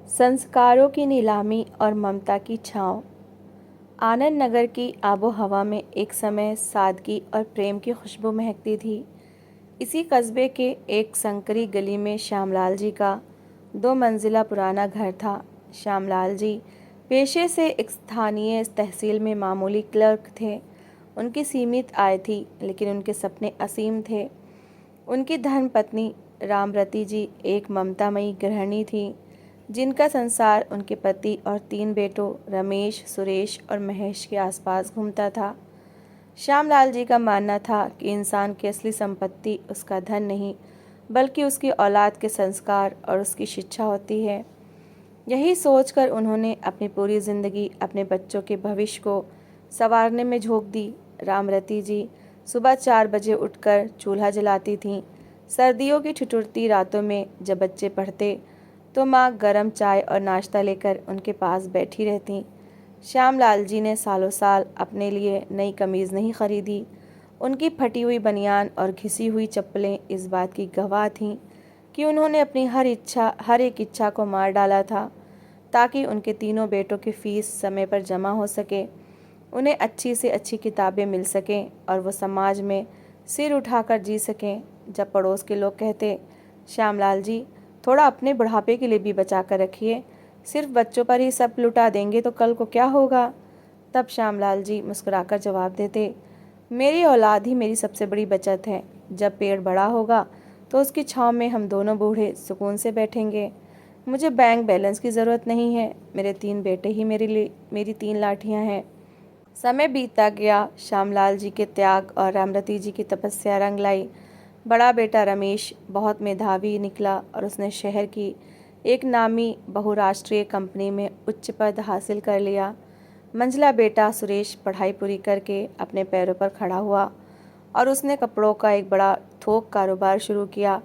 संस्कारों की नीलामी और ममता की छाँव। आनंद नगर की आबो हवा में एक समय सादगी और प्रेम की खुशबू महकती थी। इसी कस्बे के एक संकरी गली में श्यामलाल जी का 2 मंजिला पुराना घर था। श्यामलाल जी पेशे से एक स्थानीय तहसील में मामूली क्लर्क थे। उनकी सीमित आय थी, लेकिन उनके सपने असीम थे। उनकी धर्मपत्नी रामरती जी एक ममतामयी गृहिणी थी, जिनका संसार उनके पति और 3 बेटों रमेश, सुरेश और महेश के आसपास घूमता था। श्यामलाल जी का मानना था कि इंसान की असली संपत्ति उसका धन नहीं, बल्कि उसकी औलाद के संस्कार और उसकी शिक्षा होती है। यही सोचकर उन्होंने अपनी पूरी जिंदगी अपने बच्चों के भविष्य को संवारने में झोंक दी। रामरती जी सुबह 4 बजे उठकर चूल्हा जलाती थीं। सर्दियों की ठिठुरती रातों में जब बच्चे पढ़ते तो माँ गरम चाय और नाश्ता लेकर उनके पास बैठी रहती। श्यामलाल जी ने सालों साल अपने लिए नई कमीज़ नहीं खरीदी। उनकी फटी हुई बनियान और घिसी हुई चप्पलें इस बात की गवाह थीं कि उन्होंने अपनी हर एक इच्छा को मार डाला था, ताकि उनके 3 बेटों की फ़ीस समय पर जमा हो सके, उन्हें अच्छी से अच्छी किताबें मिल सकें और वो समाज में सिर उठाकर जी सकें। जब पड़ोस के लोग कहते, श्यामलाल जी थोड़ा अपने बुढ़ापे के लिए भी बचा कर रखिए, सिर्फ बच्चों पर ही सब लुटा देंगे तो कल को क्या होगा, तब श्यामलाल जी मुस्कुराकर जवाब देते, मेरी औलाद ही मेरी सबसे बड़ी बचत है। जब पेड़ बड़ा होगा तो उसकी छाँव में हम दोनों बूढ़े सुकून से बैठेंगे। मुझे बैंक बैलेंस की ज़रूरत नहीं है, मेरे 3 बेटे ही मेरी 3 लाठियाँ हैं। समय बीतता गया। श्यामलाल जी के त्याग और रामरती जी की तपस्या रंग लाई। बड़ा बेटा रमेश बहुत मेधावी निकला और उसने शहर की एक नामी बहुराष्ट्रीय कंपनी में उच्च पद हासिल कर लिया। मंझला बेटा सुरेश पढ़ाई पूरी करके अपने पैरों पर खड़ा हुआ और उसने कपड़ों का एक बड़ा थोक कारोबार शुरू किया।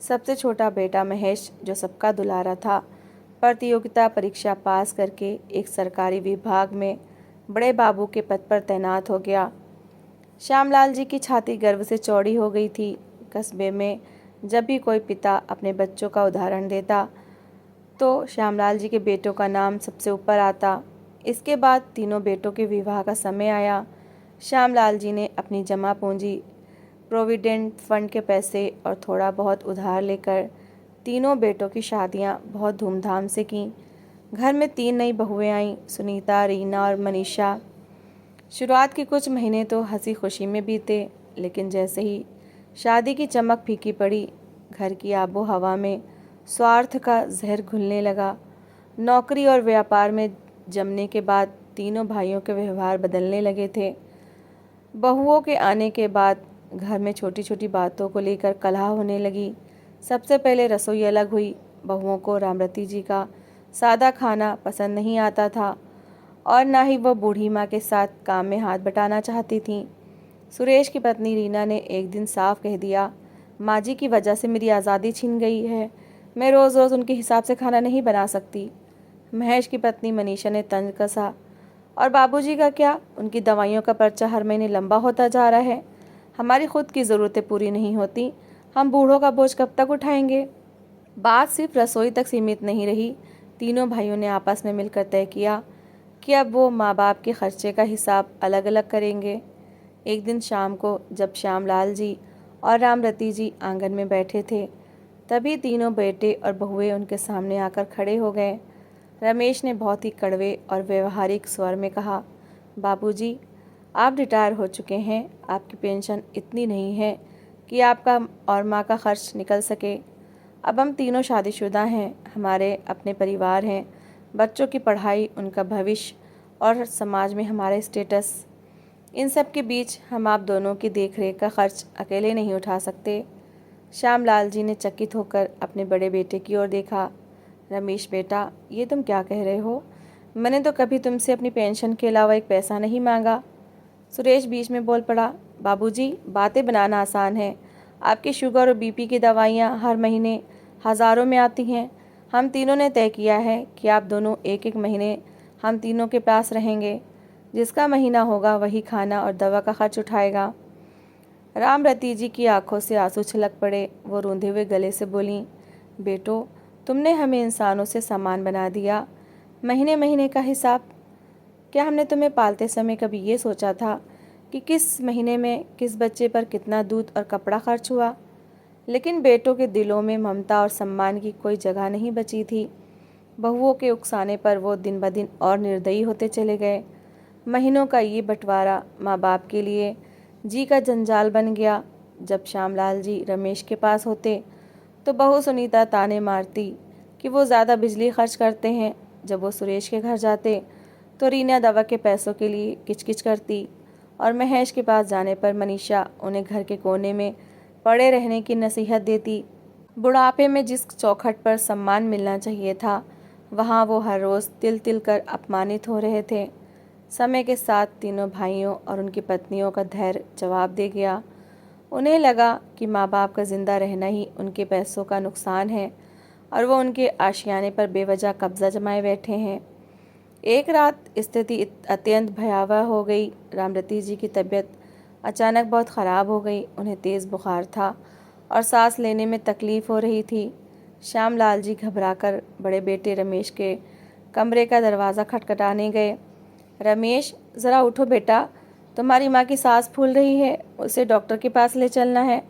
सबसे छोटा बेटा महेश, जो सबका दुलारा था, प्रतियोगिता परीक्षा पास करके एक सरकारी विभाग में बड़े बाबू के पद पर तैनात हो गया। श्यामलाल जी की छाती गर्व से चौड़ी हो गई थी। कस्बे में जब भी कोई पिता अपने बच्चों का उदाहरण देता तो श्यामलाल जी के बेटों का नाम सबसे ऊपर आता। इसके बाद 3 बेटों के विवाह का समय आया। श्यामलाल जी ने अपनी जमा पूंजी, प्रोविडेंट फंड के पैसे और थोड़ा बहुत उधार लेकर 3 बेटों की शादियां बहुत धूमधाम से की। घर में 3 नई बहुएं आईं, सुनीता, रीना और मनीषा। शुरुआत के कुछ महीने तो हंसी खुशी में बीते, लेकिन जैसे ही शादी की चमक फीकी पड़ी, घर की आबो हवा में स्वार्थ का जहर घुलने लगा। नौकरी और व्यापार में जमने के बाद 3 भाइयों के व्यवहार बदलने लगे थे। बहुओं के आने के बाद घर में छोटी छोटी बातों को लेकर कलह होने लगी। सबसे पहले रसोई अलग हुई। बहुओं को रामरती जी का सादा खाना पसंद नहीं आता था और ना ही वह बूढ़ी माँ के साथ काम में हाथ बटाना चाहती थीं। सुरेश की पत्नी रीना ने एक दिन साफ कह दिया, माँ जी की वजह से मेरी आज़ादी छीन गई है, मैं रोज़ रोज़ उनके हिसाब से खाना नहीं बना सकती। महेश की पत्नी मनीषा ने तंज कसा, और बाबूजी का क्या, उनकी दवाइयों का पर्चा हर महीने लंबा होता जा रहा है, हमारी खुद की ज़रूरतें पूरी नहीं होती, हम बूढ़ों का बोझ कब तक उठाएंगे। बात सिर्फ रसोई तक सीमित नहीं रही। 3 भाइयों ने आपस में मिलकर तय किया कि अब वो माँ बाप के खर्चे का हिसाब अलग अलग करेंगे। एक दिन शाम को जब श्यामलाल जी और रामरती जी आंगन में बैठे थे, तभी 3 बेटे और बहुएं उनके सामने आकर खड़े हो गए। रमेश ने बहुत ही कड़वे और व्यवहारिक स्वर में कहा, बाबूजी, आप रिटायर हो चुके हैं, आपकी पेंशन इतनी नहीं है कि आपका और माँ का खर्च निकल सके। अब हम तीनों शादीशुदा हैं, हमारे अपने परिवार हैं, बच्चों की पढ़ाई, उनका भविष्य और समाज में हमारे स्टेटस, इन सब के बीच हम आप दोनों की देखरेख का खर्च अकेले नहीं उठा सकते। श्यामलाल जी ने चकित होकर अपने बड़े बेटे की ओर देखा। रमेश बेटा, ये तुम क्या कह रहे हो? मैंने तो कभी तुमसे अपनी पेंशन के अलावा एक पैसा नहीं मांगा। सुरेश बीच में बोल पड़ा, बाबूजी, बातें बनाना आसान है, आपकी शुगर और बीपी की दवाइयाँ हर महीने हज़ारों में आती हैं। हम तीनों ने तय किया है कि आप दोनों एक एक महीने हम तीनों के पास रहेंगे। जिसका महीना होगा वही खाना और दवा का खर्च उठाएगा। रामरती जी की आंखों से आंसू छलक पड़े। वो रूंधे हुए गले से बोलीं, बेटो, तुमने हमें इंसानों से सामान बना दिया। महीने महीने का हिसाब। क्या हमने तुम्हें पालते समय कभी ये सोचा था कि किस महीने में किस बच्चे पर कितना दूध और कपड़ा खर्च हुआ? लेकिन बेटों के दिलों में ममता और सम्मान की कोई जगह नहीं बची थी। बहुओं के उकसाने पर वो दिन ब दिन और निर्दयी होते चले गए। महीनों का ये बंटवारा माँ बाप के लिए जी का जंजाल बन गया। जब श्यामलाल जी रमेश के पास होते तो बहू सुनीता ताने मारती कि वो ज़्यादा बिजली खर्च करते हैं। जब वो सुरेश के घर जाते तो रीना दवा के पैसों के लिए किचकिच करती और महेश के पास जाने पर मनीषा उन्हें घर के कोने में पड़े रहने की नसीहत देती। बुढ़ापे में जिस चौखट पर सम्मान मिलना चाहिए था, वहाँ वो हर रोज़ तिल तिल कर अपमानित हो रहे थे। समय के साथ तीनों भाइयों और उनकी पत्नियों का धैर्य जवाब दे गया। उन्हें लगा कि माँ बाप का जिंदा रहना ही उनके पैसों का नुकसान है और वो उनके आशियाने पर बेवजह कब्जा जमाए बैठे हैं। एक रात स्थिति अत्यंत भयावह हो गई। रामरती जी की तबीयत अचानक बहुत ख़राब हो गई। उन्हें तेज़ बुखार था और सांस लेने में तकलीफ़ हो रही थी। श्यामलाल जी घबराकर बड़े बेटे रमेश के कमरे का दरवाज़ा खटखटाने गए। रमेश, ज़रा उठो बेटा, तुम्हारी माँ की सांस फूल रही है, उसे डॉक्टर के पास ले चलना है।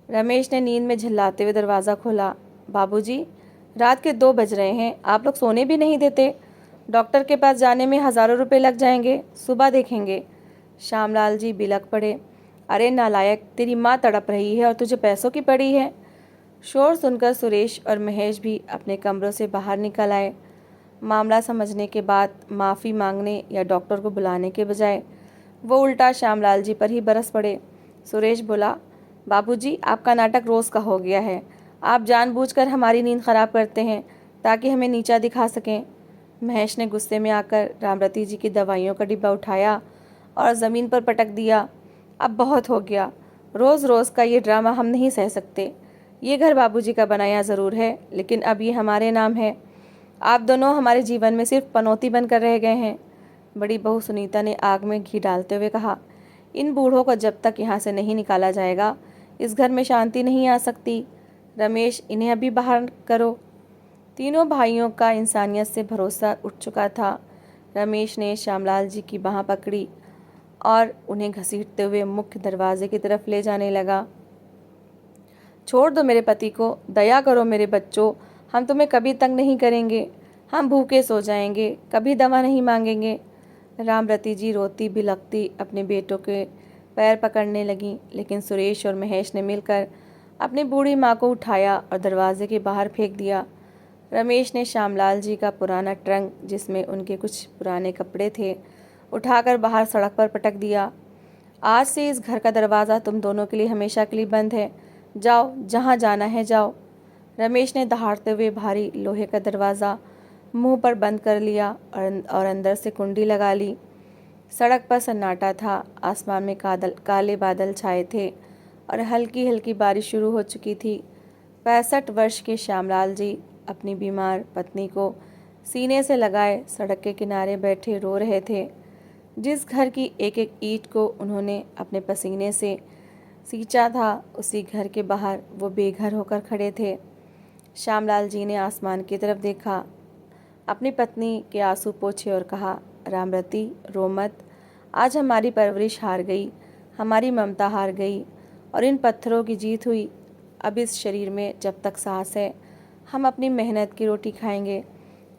रमेश ने नींद में झिल्लाते हुए दरवाज़ा खोला। बाबूजी, रात के 2 बज रहे हैं, आप लोग सोने भी नहीं देते। डॉक्टर के पास जाने में हज़ारों रुपए लग जाएंगे, सुबह देखेंगे। श्यामलाल जी बिलक पड़े। अरे नालायक, तेरी माँ तड़प रही है और तुझे पैसों की पड़ी है। शोर सुनकर सुरेश और महेश भी अपने कमरों से बाहर निकल आए। मामला समझने के बाद माफ़ी मांगने या डॉक्टर को बुलाने के बजाय वो उल्टा श्यामलाल जी पर ही बरस पड़े। सुरेश बोला, बाबूजी, आपका नाटक रोज़ का हो गया है। आप जानबूझकर हमारी नींद खराब करते हैं ताकि हमें नीचा दिखा सकें। महेश ने गुस्से में आकर रामरती जी की दवाइयों का डिब्बा उठाया और ज़मीन पर पटक दिया। अब बहुत हो गया, रोज़ रोज़ का ये ड्रामा हम नहीं सह सकते। ये घर बाबूजी का बनाया ज़रूर है, लेकिन अब ये हमारे नाम है। आप दोनों हमारे जीवन में सिर्फ पनौती बनकर रह गए हैं। बड़ी बहू सुनीता ने आग में घी डालते हुए कहा, इन बूढ़ों को जब तक यहाँ से नहीं निकाला जाएगा, इस घर में शांति नहीं आ सकती। रमेश, इन्हें अभी बाहर करो। तीनों भाइयों का इंसानियत से भरोसा उठ चुका था। रमेश ने श्यामलाल जी की बाँह पकड़ी और उन्हें घसीटते हुए मुख्य दरवाजे की तरफ ले जाने लगा। छोड़ दो मेरे पति को, दया करो मेरे बच्चों, हम तुम्हें कभी तंग नहीं करेंगे। हम भूखे सो जाएंगे, कभी दवा नहीं मांगेंगे। रामरती जी रोती बिलखती अपने बेटों के पैर पकड़ने लगीं, लेकिन सुरेश और महेश ने मिलकर अपनी बूढ़ी माँ को उठाया और दरवाजे के बाहर फेंक दिया। रमेश ने श्यामलाल जी का पुराना ट्रंक, जिसमें उनके कुछ पुराने कपड़े थे, उठाकर बाहर सड़क पर पटक दिया। आज से इस घर का दरवाज़ा तुम दोनों के लिए हमेशा के लिए बंद है। जाओ, जहाँ जाना है जाओ। रमेश ने दहाड़ते हुए भारी लोहे का दरवाज़ा मुंह पर बंद कर लिया और अंदर से कुंडी लगा ली। सड़क पर सन्नाटा था। आसमान में काले बादल छाए थे और हल्की हल्की बारिश शुरू हो चुकी थी। 65 वर्ष के श्यामलाल जी अपनी बीमार पत्नी को सीने से लगाए सड़क के किनारे बैठे रो रहे थे। जिस घर की एक एक ईंट को उन्होंने अपने पसीने से सींचा था, उसी घर के बाहर वो बेघर होकर खड़े थे। श्यामलाल जी ने आसमान की तरफ देखा, अपनी पत्नी के आंसू पोंछे और कहा, रामरती, रो मत। आज हमारी परवरिश हार गई, हमारी ममता हार गई और इन पत्थरों की जीत हुई। अब इस शरीर में जब तक सांस है, हम अपनी मेहनत की रोटी खाएंगे,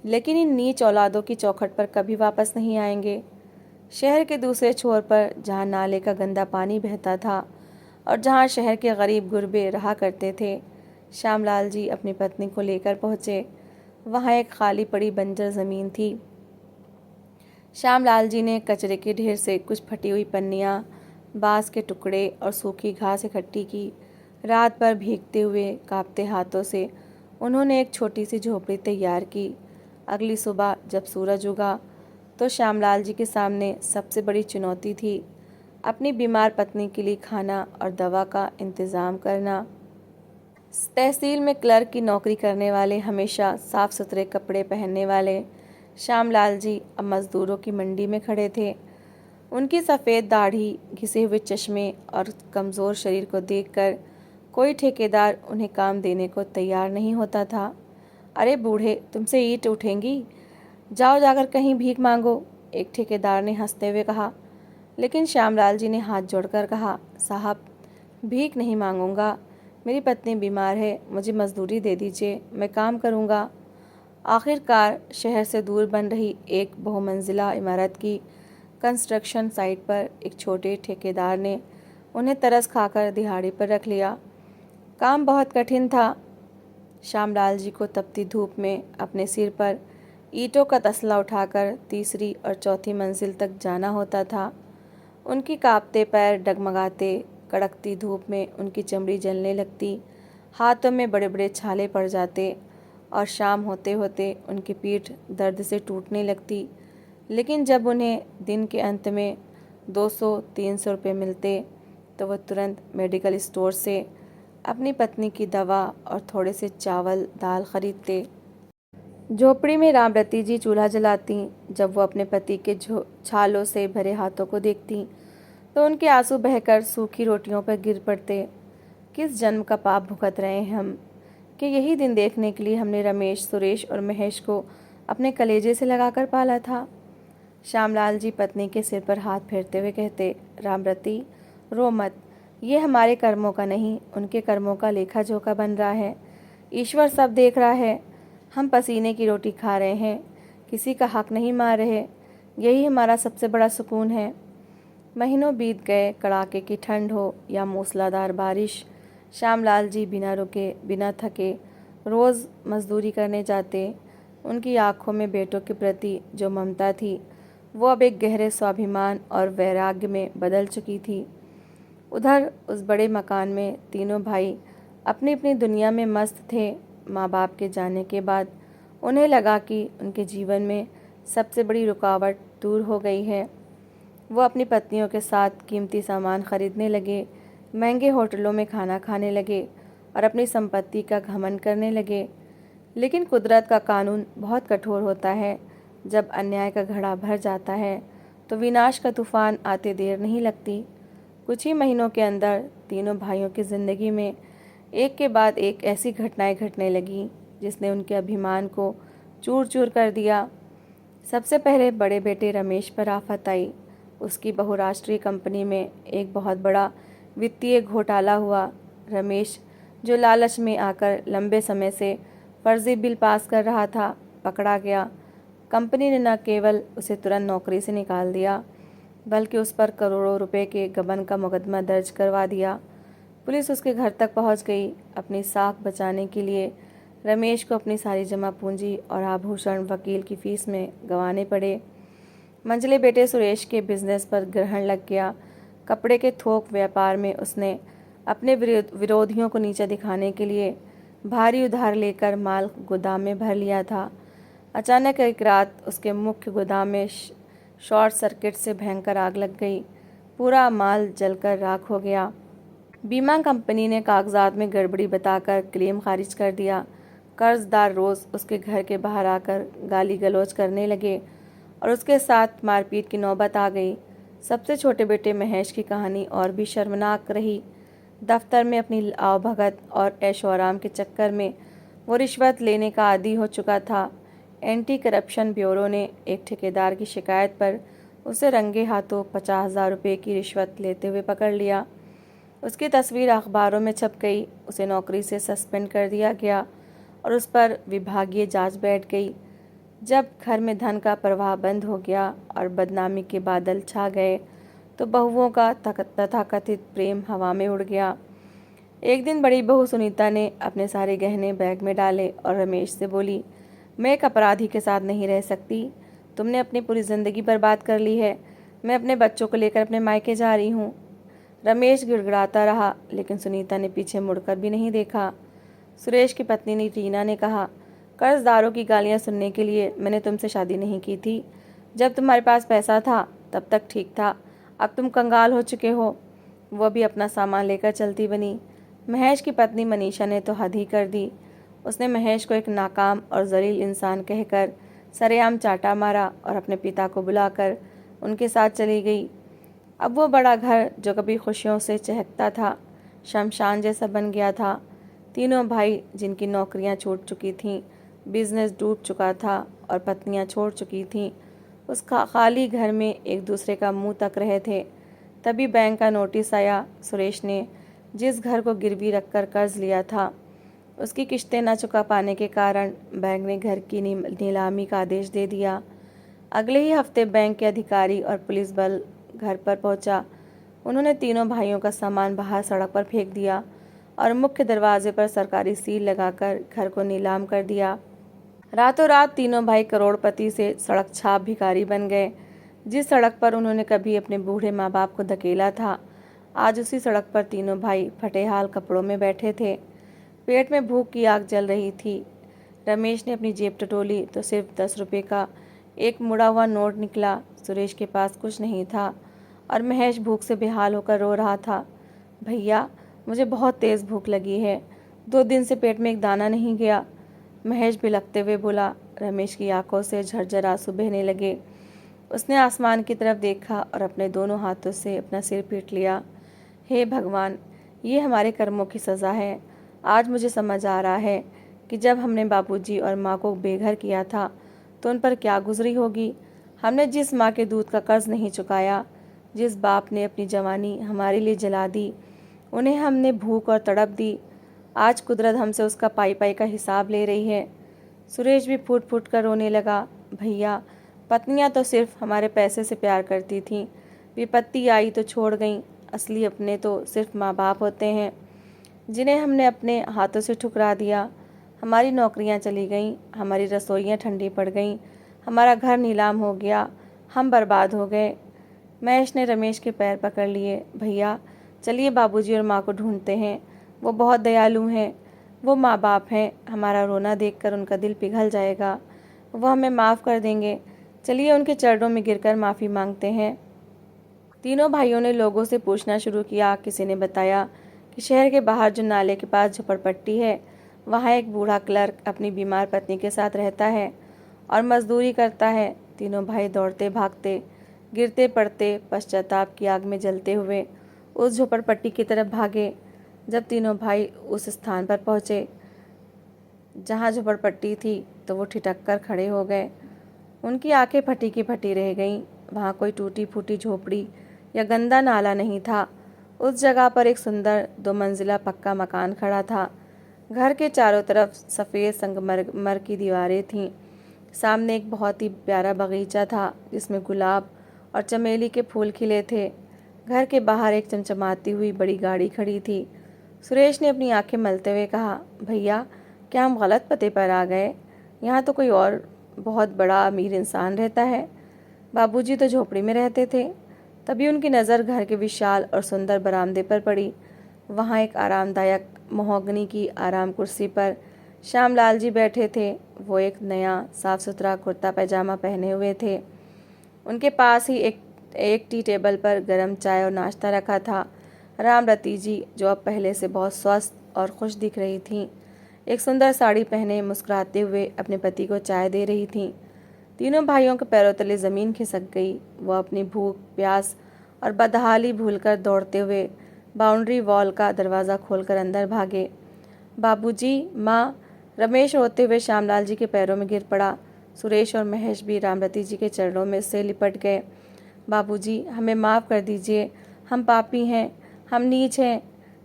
लेकिन इन नीच औलादों की चौखट पर कभी वापस नहीं आएंगे। शहर के दूसरे छोर पर, जहाँ नाले का गंदा पानी बहता था और जहाँ शहर के गरीब गुरबे रहा करते थे, श्यामलाल जी अपनी पत्नी को लेकर पहुँचे। वहाँ एक खाली पड़ी बंजर ज़मीन थी। श्यामलाल जी ने कचरे के ढेर से कुछ फटी हुई पन्नियाँ, बाँस के टुकड़े और सूखी घास इकट्ठी की। रात भर भीगते हुए कांपते हाथों से उन्होंने एक छोटी सी झोपड़ी तैयार की। अगली सुबह जब सूरज उगा तो श्यामलाल जी के सामने सबसे बड़ी चुनौती थी अपनी बीमार पत्नी के लिए खाना और दवा का इंतज़ाम करना। तहसील में क्लर्क की नौकरी करने वाले, हमेशा साफ़ सुथरे कपड़े पहनने वाले श्यामलाल जी अब मज़दूरों की मंडी में खड़े थे। उनकी सफ़ेद दाढ़ी, घिसे हुए चश्मे और कमज़ोर शरीर को देखकर कोई ठेकेदार उन्हें काम देने को तैयार नहीं होता था। अरे बूढ़े, तुमसे ईंट उठेंगी? जाओ जाकर कहीं भीख मांगो, एक ठेकेदार ने हंसते हुए कहा। लेकिन श्यामलाल जी ने हाथ जोड़कर कहा, साहब, भीख नहीं मांगूंगा। मेरी पत्नी बीमार है, मुझे मजदूरी दे दीजिए, मैं काम करूंगा। आखिरकार शहर से दूर बन रही एक बहुमंजिला इमारत की कंस्ट्रक्शन साइट पर एक छोटे ठेकेदार ने उन्हें तरस खाकर दिहाड़ी पर रख लिया। काम बहुत कठिन था। श्यामलाल जी को तपती धूप में अपने सिर पर ईंटों का तसला उठाकर तीसरी और चौथी मंजिल तक जाना होता था। उनकी कांपते पैर डगमगाते, कड़कती धूप में उनकी चमड़ी जलने लगती, हाथों में बड़े बड़े छाले पड़ जाते और शाम होते होते उनकी पीठ दर्द से टूटने लगती। लेकिन जब उन्हें दिन के अंत में 200-300 रुपये मिलते तो वह तुरंत मेडिकल स्टोर से अपनी पत्नी की दवा और थोड़े से चावल दाल खरीदते। झोपड़ी में रामरती जी चूल्हा जलाती। जब वो अपने पति के छालों से भरे हाथों को देखती तो उनके आंसू बहकर सूखी रोटियों पर गिर पड़ते। किस जन्म का पाप भुगत रहे हैं हम कि यही दिन देखने के लिए हमने रमेश, सुरेश और महेश को अपने कलेजे से लगाकर पाला था। श्यामलाल जी पत्नी के सिर पर हाथ फेरते हुए कहते, रामरती, रो मत, ये हमारे कर्मों का नहीं, उनके कर्मों का लेखा जोखा बन रहा है। ईश्वर सब देख रहा है। हम पसीने की रोटी खा रहे हैं, किसी का हक नहीं मार रहे। यही हमारा सबसे बड़ा सुकून है। महीनों बीत गए, कड़ाके की ठंड हो या मूसलाधार बारिश, श्यामलाल जी बिना रुके बिना थके रोज़ मजदूरी करने जाते। उनकी आंखों में बेटों के प्रति जो ममता थी वो अब एक गहरे स्वाभिमान और वैराग्य में बदल चुकी थी। उधर उस बड़े मकान में तीनों भाई अपनी अपनी दुनिया में मस्त थे। माँ बाप के जाने के बाद उन्हें लगा कि उनके जीवन में सबसे बड़ी रुकावट दूर हो गई है। वो अपनी पत्नियों के साथ कीमती सामान खरीदने लगे, महंगे होटलों में खाना खाने लगे और अपनी संपत्ति का घमंड करने लगे। लेकिन कुदरत का कानून बहुत कठोर होता है। जब अन्याय का घड़ा भर जाता है तो विनाश का तूफान आते देर नहीं लगती। कुछ ही महीनों के अंदर तीनों भाइयों की ज़िंदगी में एक के बाद एक ऐसी घटनाएं घटने लगीं जिसने उनके अभिमान को चूर चूर कर दिया। सबसे पहले बड़े बेटे रमेश पर आफत आई। उसकी बहुराष्ट्रीय कंपनी में एक बहुत बड़ा वित्तीय घोटाला हुआ। रमेश, जो लालच में आकर लंबे समय से फर्जी बिल पास कर रहा था, पकड़ा गया। कंपनी ने न केवल उसे तुरंत नौकरी से निकाल दिया बल्कि उस पर करोड़ों रुपए के गबन का मुकदमा दर्ज करवा दिया। पुलिस उसके घर तक पहुंच गई। अपनी साख बचाने के लिए रमेश को अपनी सारी जमा पूंजी और आभूषण वकील की फीस में गंवाने पड़े। मंझले बेटे सुरेश के बिजनेस पर ग्रहण लग गया। कपड़े के थोक व्यापार में उसने अपने विरोधियों को नीचा दिखाने के लिए भारी उधार लेकर माल गोदाम में भर लिया था। अचानक एक रात उसके मुख्य गोदाम में शॉर्ट सर्किट से भयंकर आग लग गई। पूरा माल जलकर राख हो गया। बीमा कंपनी ने कागजात में गड़बड़ी बताकर क्लेम खारिज कर दिया। कर्जदार रोज़ उसके घर के बाहर आकर गाली गलौज करने लगे और उसके साथ मारपीट की नौबत आ गई। सबसे छोटे बेटे महेश की कहानी और भी शर्मनाक रही। दफ्तर में अपनी आवभगत और ऐशो आराम के चक्कर में वो रिश्वत लेने का आदी हो चुका था। एंटी करप्शन ब्यूरो ने एक ठेकेदार की शिकायत पर उसे रंगे हाथों 50,000 रुपये की रिश्वत लेते हुए पकड़ लिया। उसकी तस्वीर अखबारों में छप गई। उसे नौकरी से सस्पेंड कर दिया गया और उस पर विभागीय जांच बैठ गई। जब घर में धन का प्रवाह बंद हो गया और बदनामी के बादल छा गए तो बहुओं का तथाकथित प्रेम हवा में उड़ गया। एक दिन बड़ी बहू सुनीता ने अपने सारे गहने बैग में डाले और रमेश से बोली, मैं एक अपराधी के साथ नहीं रह सकती। तुमने अपनी पूरी ज़िंदगी बर्बाद कर ली है। मैं अपने बच्चों को लेकर अपने मायके जा रही हूँ। रमेश गिड़गिड़ाता रहा लेकिन सुनीता ने पीछे मुड़कर भी नहीं देखा। सुरेश की पत्नी रीना ने कहा, कर्जदारों की गालियाँ सुनने के लिए मैंने तुमसे शादी नहीं की थी। जब तुम्हारे पास पैसा था तब तक ठीक था, अब तुम कंगाल हो चुके हो। वो भी अपना सामान लेकर चलती बनी। महेश की पत्नी मनीषा ने तो हद ही कर दी। उसने महेश को एक नाकाम और जलील इंसान कहकर सरेआम चाटा मारा और अपने पिता को बुलाकर उनके साथ चली गई। अब वो बड़ा घर जो कभी खुशियों से चहकता था शमशान जैसा बन गया था। तीनों भाई जिनकी नौकरियां छूट चुकी थीं बिजनेस डूब चुका था और पत्नियां छोड़ चुकी थीं। उस खाली घर में एक दूसरे का मुंह तक रहे थे। तभी बैंक का नोटिस आया। सुरेश ने जिस घर को गिरवी रखकर कर्ज लिया था, उसकी किश्तें न चुका पाने के कारण बैंक ने घर की नीलामी का आदेश दे दिया। अगले ही हफ्ते बैंक के अधिकारी और पुलिस बल घर पर पहुंचा। उन्होंने तीनों भाइयों का सामान बाहर सड़क पर फेंक दिया और मुख्य दरवाजे पर सरकारी सील लगाकर घर को नीलाम कर दिया। रातों रात तीनों भाई करोड़पति से सड़क छाप भिखारी बन गए। जिस सड़क पर उन्होंने कभी अपने बूढ़े माँ बाप को धकेला था, आज उसी सड़क पर तीनों भाई फटेहाल कपड़ों में बैठे थे। पेट में भूख की आग जल रही थी। रमेश ने अपनी जेब टटोली तो सिर्फ 10 रुपये का एक मुड़ा हुआ नोट निकला। सुरेश के पास कुछ नहीं था और महेश भूख से बेहाल होकर रो रहा था। भैया, मुझे बहुत तेज़ भूख लगी है, 2 दिन से पेट में एक दाना नहीं गया, महेश बिलखते हुए बोला। रमेश की आंखों से झरझर आंसू बहने लगे। उसने आसमान की तरफ देखा और अपने दोनों हाथों से अपना सिर पीट लिया। हे भगवान, ये हमारे कर्मों की सज़ा है। आज मुझे समझ आ रहा है कि जब हमने बाबूजी और माँ को बेघर किया था तो उन पर क्या गुजरी होगी। हमने जिस माँ के दूध का कर्ज नहीं चुकाया, जिस बाप ने अपनी जवानी हमारे लिए जला दी, उन्हें हमने भूख और तड़प दी, आज कुदरत हमसे उसका पाई पाई का हिसाब ले रही है। सुरेश भी फूट फूट कर रोने लगा। भैया, पत्नियां तो सिर्फ हमारे पैसे से प्यार करती थीं, विपत्ति आई तो छोड़ गईं। असली अपने तो सिर्फ माँ बाप होते हैं, जिन्हें हमने अपने हाथों से ठुकरा दिया। हमारी नौकरियां चली गईं, हमारी रसोइयां ठंडी पड़ गईं, हमारा घर नीलाम हो गया, हम बर्बाद हो गए। महेश ने रमेश के पैर पकड़ लिए। भैया, चलिए बाबूजी और माँ को ढूंढते हैं, वो बहुत दयालु हैं, वो माँ बाप हैं। हमारा रोना देखकर उनका दिल पिघल जाएगा, वो हमें माफ़ कर देंगे। चलिए उनके चरणों में गिरकर माफ़ी मांगते हैं। तीनों भाइयों ने लोगों से पूछना शुरू किया। किसी ने बताया कि शहर के बाहर जो नाले के पास झोपड़पट्टी है, वहाँ एक बूढ़ा क्लर्क अपनी बीमार पत्नी के साथ रहता है और मजदूरी करता है। तीनों भाई दौड़ते भागते, गिरते पड़ते, पश्चाताप की आग में जलते हुए उस झोपड़पट्टी की तरफ भागे। जब तीनों भाई उस स्थान पर पहुँचे जहाँ झोपड़पट्टी थी, तो वो ठिठक कर खड़े हो गए। उनकी आंखें फटी की फटी रह गईं। वहाँ कोई टूटी फूटी झोपड़ी या गंदा नाला नहीं था। उस जगह पर एक सुंदर 2 मंजिला पक्का मकान खड़ा था। घर के चारों तरफ सफ़ेद संगमरमर की दीवारें थीं। सामने एक बहुत ही प्यारा बगीचा था जिसमें गुलाब और चमेली के फूल खिले थे। घर के बाहर एक चमचमाती हुई बड़ी गाड़ी खड़ी थी। सुरेश ने अपनी आंखें मलते हुए कहा, भैया, क्या हम गलत पते पर आ गए? यहाँ तो कोई और बहुत बड़ा अमीर इंसान रहता है। बाबूजी तो झोपड़ी में रहते थे। तभी उनकी नज़र घर के विशाल और सुंदर बरामदे पर पड़ी। वहाँ एक आरामदायक महोगनी की आराम कुर्सी पर श्यामलाल जी बैठे थे। वो एक नया साफ सुथरा कुर्ता पैजामा पहने हुए थे। उनके पास ही एक टी टेबल पर गर्म चाय और नाश्ता रखा था। रामरती जी, जो अब पहले से बहुत स्वस्थ और खुश दिख रही थीं, एक सुंदर साड़ी पहने मुस्कुराते हुए अपने पति को चाय दे रही थीं। तीनों भाइयों के पैरों तले ज़मीन खिसक गई। वह अपनी भूख, प्यास और बदहाली भूलकर दौड़ते हुए बाउंड्री वॉल का दरवाज़ा खोलकर अंदर भागे। बाबूजी, माँ, रमेश रोते हुए श्यामलाल जी के पैरों में गिर पड़ा। सुरेश और महेश भी रामरती जी के चरणों में से लिपट गए। बाबूजी, हमें माफ़ कर दीजिए, हम पापी हैं, हम नीच हैं,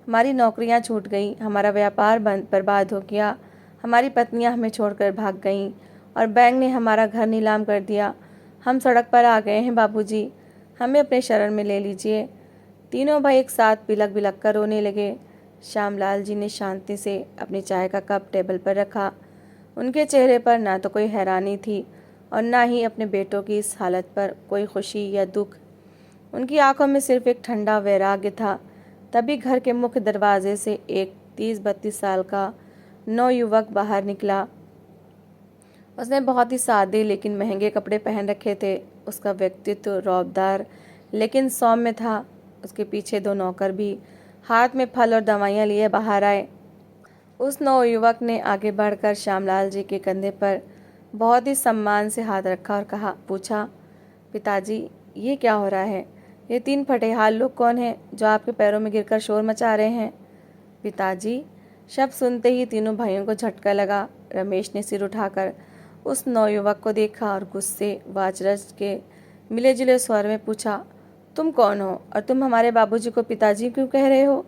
हमारी नौकरियां छूट गई, हमारा व्यापार बर्बाद हो गया, हमारी पत्नियां हमें छोड़कर भाग गईं और बैंक ने हमारा घर नीलाम कर दिया। हम सड़क पर आ गए हैं बाबूजी, हमें अपने शरण में ले लीजिए। तीनों भाई एक साथ बिलख बिलख कर रोने लगे। श्यामलाल जी ने शांति से अपनी चाय का कप टेबल पर रखा। उनके चेहरे पर ना तो कोई हैरानी थी और ना ही अपने बेटों की इस हालत पर कोई खुशी या दुख। उनकी आंखों में सिर्फ एक ठंडा वैराग्य था। तभी घर के मुख्य दरवाजे से एक 30-32 साल का नौयुवक बाहर निकला। उसने बहुत ही सादे लेकिन महंगे कपड़े पहन रखे थे। उसका व्यक्तित्व रौबदार लेकिन सौम्य था। उसके पीछे 2 नौकर भी हाथ में फल और दवाइयाँ लिए बाहर आए। उस नौयुवक ने आगे बढ़कर श्यामलाल जी के कंधे पर बहुत ही सम्मान से हाथ रखा और पूछा, पिताजी, ये क्या हो रहा है? ये 3 फटेहाल लोग कौन हैं जो आपके पैरों में गिरकर शोर मचा रहे हैं? पिताजी, शब्द सुनते ही तीनों भाइयों को झटका लगा। रमेश ने सिर उठाकर उस नौयुवक को देखा और गुस्से व अचरज के मिले जुले स्वर में पूछा, तुम कौन हो और तुम हमारे बाबूजी को पिताजी क्यों कह रहे हो?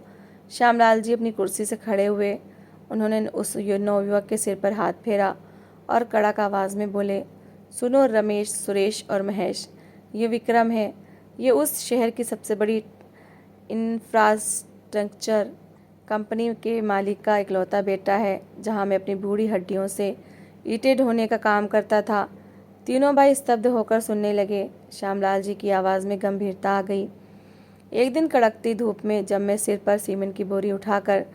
श्यामलाल जी अपनी कुर्सी से खड़े हुए। उन्होंने उस नौयुवक के सिर पर हाथ फेरा और कड़क आवाज़ में बोले, सुनो रमेश, सुरेश और महेश, ये विक्रम है। ये उस शहर की सबसे बड़ी इंफ्रास्ट्रक्चर कंपनी के मालिक का इकलौता बेटा है, जहाँ मैं अपनी बूढ़ी हड्डियों से ईंटें ढोने का काम करता था। तीनों भाई स्तब्ध होकर सुनने लगे। श्यामलाल जी की आवाज़ में गंभीरता आ गई। एक दिन कड़कती धूप में जब मैं सिर पर सीमेंट की बोरी उठाकर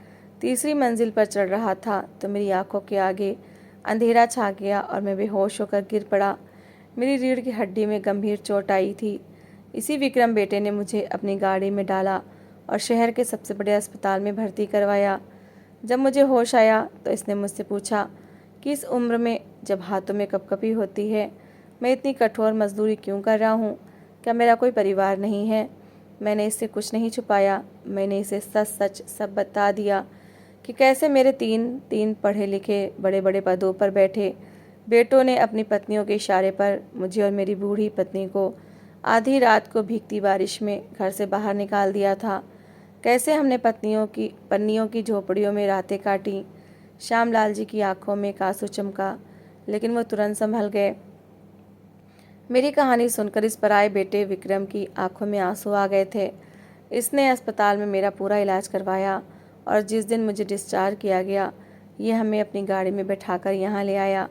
तीसरी मंजिल पर चढ़ रहा था तो मेरी आंखों के आगे अंधेरा छा गया और मैं बेहोश होकर गिर पड़ा। मेरी रीढ़ की हड्डी में गंभीर चोट आई थी। इसी विक्रम बेटे ने मुझे अपनी गाड़ी में डाला और शहर के सबसे बड़े अस्पताल में भर्ती करवाया। जब मुझे होश आया तो इसने मुझसे पूछा कि इस उम्र में जब हाथों में कपकपी होती है, मैं इतनी कठोर मजदूरी क्यों कर रहा हूँ? क्या मेरा कोई परिवार नहीं है? मैंने इससे कुछ नहीं छुपाया। मैंने इसे सच सच सब बता दिया कि कैसे मेरे तीन पढ़े लिखे बड़े बड़े पदों पर बैठे बेटों ने अपनी पत्नियों के इशारे पर मुझे और मेरी बूढ़ी पत्नी को आधी रात को भीगती बारिश में घर से बाहर निकाल दिया था। कैसे हमने पन्नियों की झोपड़ियों में रातें काटी। श्यामलाल जी की आंखों में एक आंसू चमका, लेकिन वो तुरंत संभल गए। मेरी कहानी सुनकर इस पराए बेटे विक्रम की आंखों में आंसू आ गए थे। इसने अस्पताल में मेरा पूरा इलाज करवाया और जिस दिन मुझे डिस्चार्ज किया गया, ये हमें अपनी गाड़ी में बैठाकर यहाँ ले आया।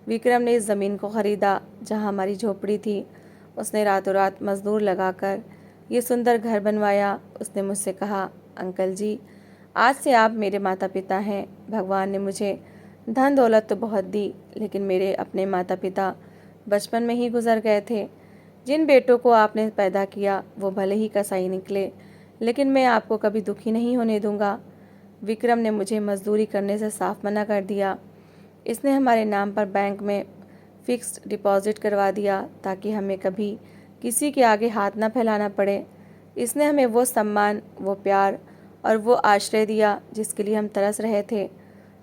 विक्रम ने इस ज़मीन को ख़रीदा जहाँ हमारी झोपड़ी थी। उसने रातों रात मज़दूर लगाकर ये सुंदर घर बनवाया। उसने मुझसे कहा, अंकल जी, आज से आप मेरे माता पिता हैं। भगवान ने मुझे धन दौलत तो बहुत दी, लेकिन मेरे अपने माता पिता बचपन में ही गुजर गए थे। जिन बेटों को आपने पैदा किया वो भले ही कसाई निकले, लेकिन मैं आपको कभी दुखी नहीं होने दूंगा। विक्रम ने मुझे मजदूरी करने से साफ मना कर दिया। इसने हमारे नाम पर बैंक में फिक्स्ड डिपॉजिट करवा दिया ताकि हमें कभी किसी के आगे हाथ न फैलाना पड़े। इसने हमें वो सम्मान, वो प्यार और वो आश्रय दिया जिसके लिए हम तरस रहे थे।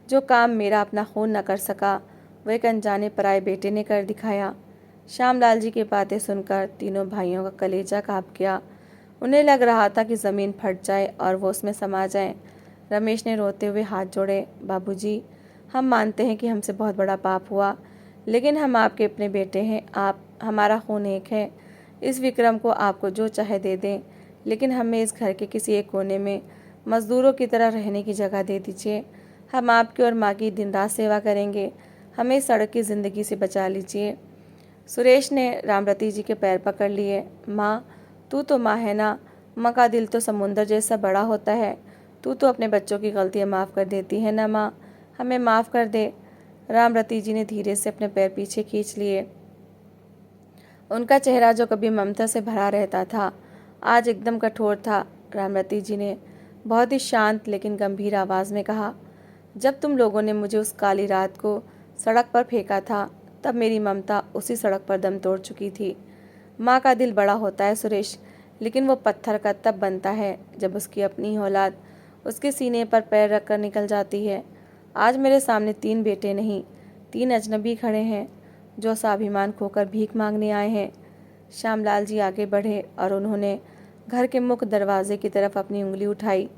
जो काम मेरा अपना खून न कर सका, वो एक अनजाने पराए बेटे ने कर दिखाया। श्यामलाल जी की बातें सुनकर तीनों भाइयों का कलेजा काँप गया। उन्हें लग रहा था कि ज़मीन फट जाए और वो उसमें समा जाए। रमेश ने रोते हुए हाथ जोड़े, बाबूजी, हम मानते हैं कि हमसे बहुत बड़ा पाप हुआ, लेकिन हम आपके अपने बेटे हैं। आप हमारा खून एक है। इस विक्रम को आपको जो चाहे दे दें, लेकिन हमें इस घर के किसी एक कोने में मज़दूरों की तरह रहने की जगह दे दीजिए। हम आपकी और माँ की दिन रात सेवा करेंगे। हमें इस सड़क की ज़िंदगी से बचा लीजिए। सुरेश ने रामरती जी के पैर पकड़ लिए। माँ, तू तो माँ है ना। माँ का दिल तो समुंदर जैसा बड़ा होता है। तू तो अपने बच्चों की गलतियाँ माफ़ कर देती है ना माँ। हमें माफ़ कर दे। रामरती जी ने धीरे से अपने पैर पीछे खींच लिए। उनका चेहरा जो कभी ममता से भरा रहता था, आज एकदम कठोर था। रामरती जी ने बहुत ही शांत लेकिन गंभीर आवाज़ में कहा, जब तुम लोगों ने मुझे उस काली रात को सड़क पर फेंका था, तब मेरी ममता उसी सड़क पर दम तोड़ चुकी थी। माँ का दिल बड़ा होता है सुरेश, लेकिन वो पत्थर का तब बनता है जब उसकी अपनी औलाद उसके सीने पर पैर रखकर निकल जाती है। आज मेरे सामने 3 बेटे नहीं, 3 अजनबी खड़े हैं जो स्वाभिमान खोकर भीख मांगने आए हैं। श्यामलाल जी आगे बढ़े और उन्होंने घर के मुख्य दरवाजे की तरफ अपनी उंगली उठाई।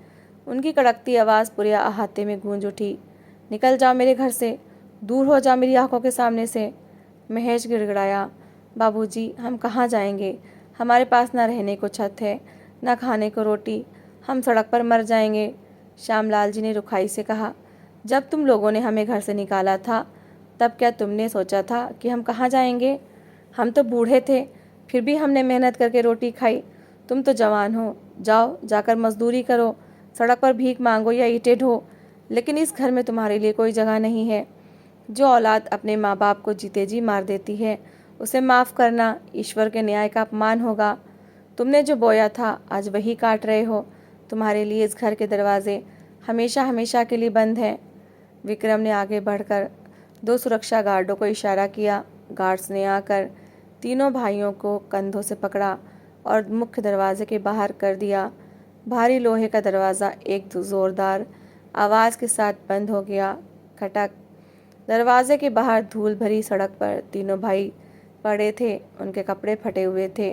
उनकी कड़कती आवाज़ पूरे अहाते में गूंज उठी, निकल जाओ मेरे घर से, दूर हो जाओ मेरी आंखों के सामने से। महेश गिड़गिड़ाया, बाबूजी, हम कहाँ जाएंगे? हमारे पास ना रहने को छत है, ना खाने को रोटी। हम सड़क पर मर जाएंगे। श्यामलाल जी ने रुखाई से कहा, जब तुम लोगों ने हमें घर से निकाला था, तब क्या तुमने सोचा था कि हम कहाँ जाएंगे? हम तो बूढ़े थे, फिर भी हमने मेहनत करके रोटी खाई। तुम तो जवान हो, जाओ जाकर मजदूरी करो, सड़क पर भीख मांगो या ईंटें ढो, लेकिन इस घर में तुम्हारे लिए कोई जगह नहीं है। जो औलाद अपने माँ बाप को जीते जी मार देती है, उसे माफ़ करना ईश्वर के न्याय का अपमान होगा। तुमने जो बोया था आज वही काट रहे हो। तुम्हारे लिए इस घर के दरवाजे हमेशा हमेशा के लिए बंद हैं। विक्रम ने आगे बढ़कर 2 सुरक्षा गार्डों को इशारा किया। गार्ड्स ने आकर तीनों भाइयों को कंधों से पकड़ा और मुख्य दरवाजे के बाहर कर दिया। भारी लोहे का दरवाज़ा एक ज़ोरदार आवाज़ के साथ बंद हो गया। खटक। दरवाजे के बाहर धूल भरी सड़क पर तीनों भाई पड़े थे। उनके कपड़े फटे हुए थे,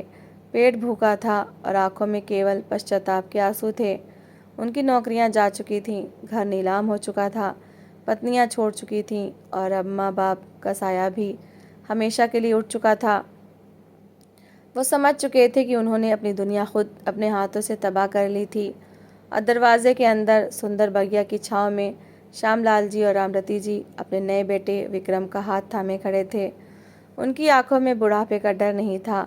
पेट भूखा था और आंखों में केवल पश्चाताप के आंसू थे। उनकी नौकरियां जा चुकी थीं, घर नीलाम हो चुका था, पत्नियां छोड़ चुकी थीं और अब माँ बाप का साया भी हमेशा के लिए उठ चुका था। वो समझ चुके थे कि उन्होंने अपनी दुनिया खुद अपने हाथों से तबाह कर ली थी। और दरवाजे के अंदर सुंदर बगिया की छाँव में श्यामलाल जी और रामरती जी अपने नए बेटे विक्रम का हाथ थामे खड़े थे। उनकी आंखों में बुढ़ापे का डर नहीं था,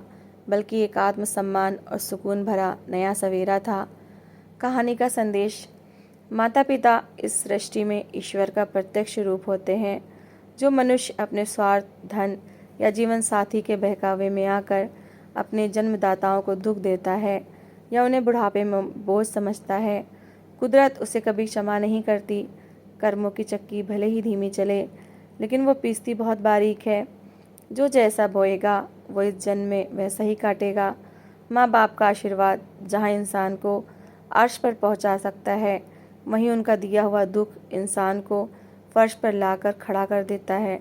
बल्कि एक आत्मसम्मान और सुकून भरा नया सवेरा था। कहानी का संदेश: माता पिता इस सृष्टि में ईश्वर का प्रत्यक्ष रूप होते हैं। जो मनुष्य अपने स्वार्थ, धन या जीवन साथी के बहकावे में आकर अपने जन्मदाताओं को दुख देता है या उन्हें बुढ़ापे में बोझ समझता है, कुदरत उसे कभी क्षमा नहीं करती। कर्मों की चक्की भले ही धीमी चले, लेकिन वो पीसती बहुत बारीक है। जो जैसा बोएगा वो इस जन्म में वैसा ही काटेगा। माँ बाप का आशीर्वाद जहाँ इंसान को अर्श पर पहुँचा सकता है, वहीं उनका दिया हुआ दुख इंसान को फर्श पर लाकर खड़ा कर देता है।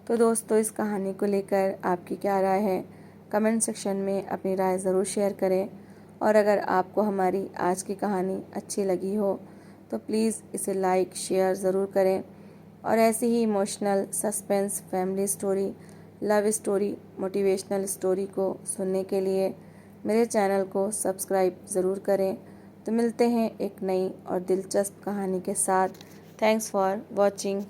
तो दोस्तों, इस कहानी को लेकर आपकी क्या राय है? कमेंट सेक्शन में अपनी राय ज़रूर शेयर करें। और अगर आपको हमारी आज की कहानी अच्छी लगी हो तो प्लीज़ इसे लाइक शेयर ज़रूर करें। और ऐसी ही emotional, suspense, family story, love story, motivational story को सुनने के लिए मेरे चैनल को सब्सक्राइब ज़रूर करें। तो मिलते हैं एक नई और दिलचस्प कहानी के साथ। Thanks for watching.